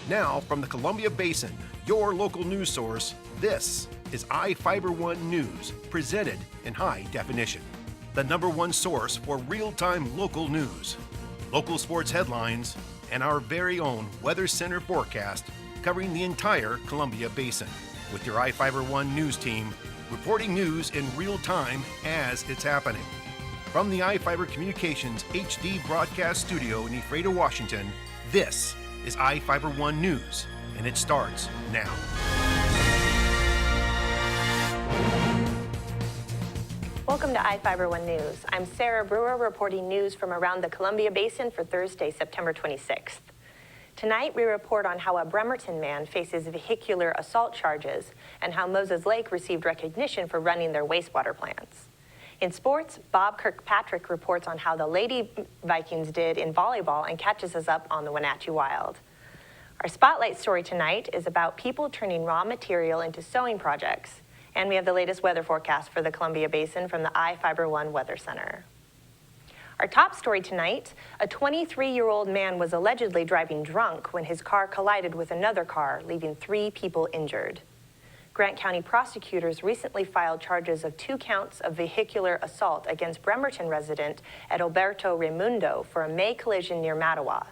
Now, from the Columbia Basin, your local news source, this is iFIBER 1 News, presented in high definition. The #1 source for real-time local news, local sports headlines, and our very own Weather Center forecast covering the entire Columbia Basin. With your iFIBER 1 News team, reporting news in real time as it's happening. From the iFIBER Communications HD broadcast studio in Ephrata, Washington, this is iFIBER 1 News, and it starts now. Welcome to iFIBER 1 News. I'm Sarah Brewer reporting news from around the Columbia Basin for Thursday, September 26th. Tonight, we report on how a Bremerton man faces vehicular assault charges and how Moses Lake received recognition for running their wastewater plants. In sports, Bob Kirkpatrick reports on how the Lady Vikings did in volleyball and catches us up on the Wenatchee Wild. Our spotlight story tonight is about people turning raw material into sewing projects. And we have the latest weather forecast for the Columbia Basin from the iFIBER 1 Weather Center. Our top story tonight, a 23-year-old man was allegedly driving drunk when his car collided with another car, leaving 3 people injured. Grant County prosecutors recently filed charges of 2 counts of vehicular assault against Bremerton resident Adalberto Raimundo for a May collision near Mattawa.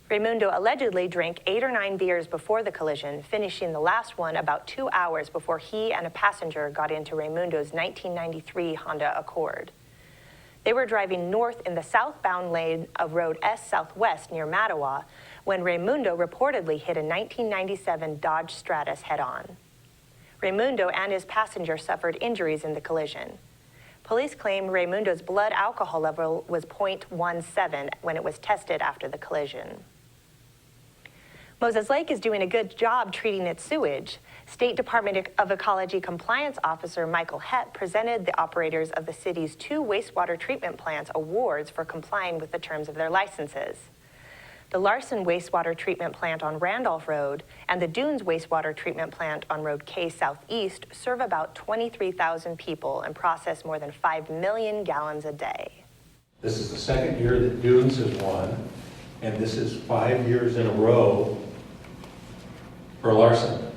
Raimundo allegedly drank 8 or 9 beers before the collision, finishing the last one about 2 hours before he and a passenger got into Raimundo's 1993 Honda Accord. They were driving north in the southbound lane of Road S Southwest near Mattawa when Raimundo reportedly hit a 1997 Dodge Stratus head-on. Raimundo and his passenger suffered injuries in the collision. Police claim Raimundo's blood alcohol level was 0.17 when it was tested after the collision. Moses Lake is doing a good job treating its sewage. State Department of Ecology Compliance Officer Michael Hett presented the operators of the city's 2 wastewater treatment plants awards for complying with the terms of their licenses. The Larson Wastewater Treatment Plant on Randolph Road and the Dunes Wastewater Treatment Plant on Road K Southeast serve about 23,000 people and process more than 5 million gallons a day. This is the second year that Dunes has won, and this is 5 years in a row for Larson.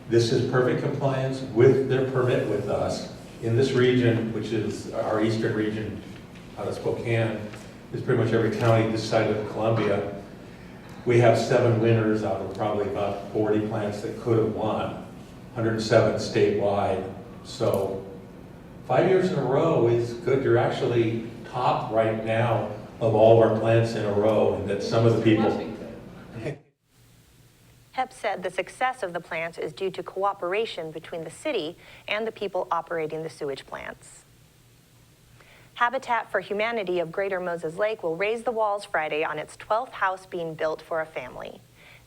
This is perfect compliance with their permit with us. In this region, which is our eastern region out of Spokane, is pretty much every county this side of Columbia. We have 7 winners out of probably about 40 plants that could have won, 107 statewide. So 5 years in a row is good. You're actually top right now of all of our plants in a row, and that some of the people. Hep said the success of the plants is due to cooperation between the city and the people operating the sewage plants. Habitat for Humanity of Greater Moses Lake will raise the walls Friday on its 12th house being built for a family.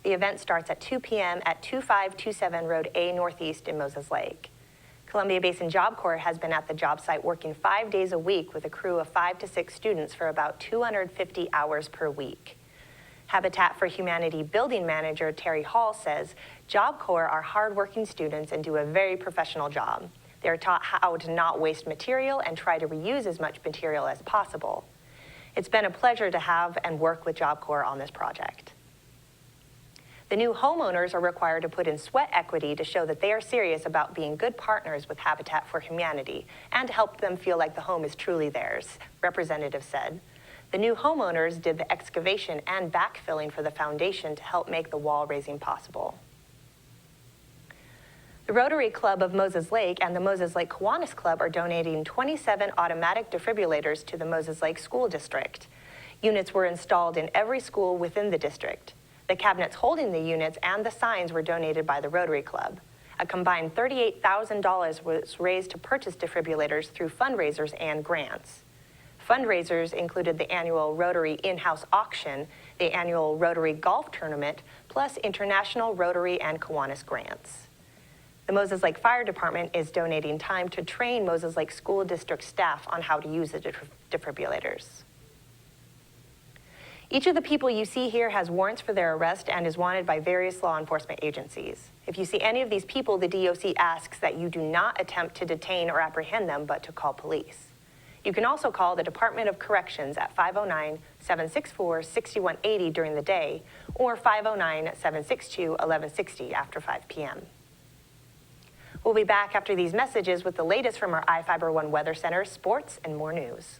The event starts at 2 p.m. at 2527 Road A Northeast in Moses Lake. Columbia Basin Job Corps has been at the job site working 5 days a week with a crew of 5 to 6 students for about 250 hours per week. Habitat for Humanity building manager Terry Hall says Job Corps are hardworking students and do a very professional job. They are taught how to not waste material and try to reuse as much material as possible. It's been a pleasure to have and work with Job Corps on this project. The new homeowners are required to put in sweat equity to show that they are serious about being good partners with Habitat for Humanity and to help them feel like the home is truly theirs, representatives said. The new homeowners did the excavation and backfilling for the foundation to help make the wall raising possible. The Rotary Club of Moses Lake and the Moses Lake Kiwanis Club are donating 27 automatic defibrillators to the Moses Lake School District. Units were installed in every school within the district. The cabinets holding the units and the signs were donated by the Rotary Club. A combined $38,000 was raised to purchase defibrillators through fundraisers and grants. Fundraisers included the annual Rotary in-house auction, the annual Rotary golf tournament, plus international Rotary and Kiwanis grants. The Moses Lake Fire Department is donating time to train Moses Lake School District staff on how to use the defibrillators. Each of the people you see here has warrants for their arrest and is wanted by various law enforcement agencies. If you see any of these people, the DOC asks that you do not attempt to detain or apprehend them, but to call police. You can also call the Department of Corrections at 509-764-6180 during the day or 509-762-1160 after 5 p.m. We'll be back after these messages with the latest from our iFIBER One Weather Center, sports, and more news.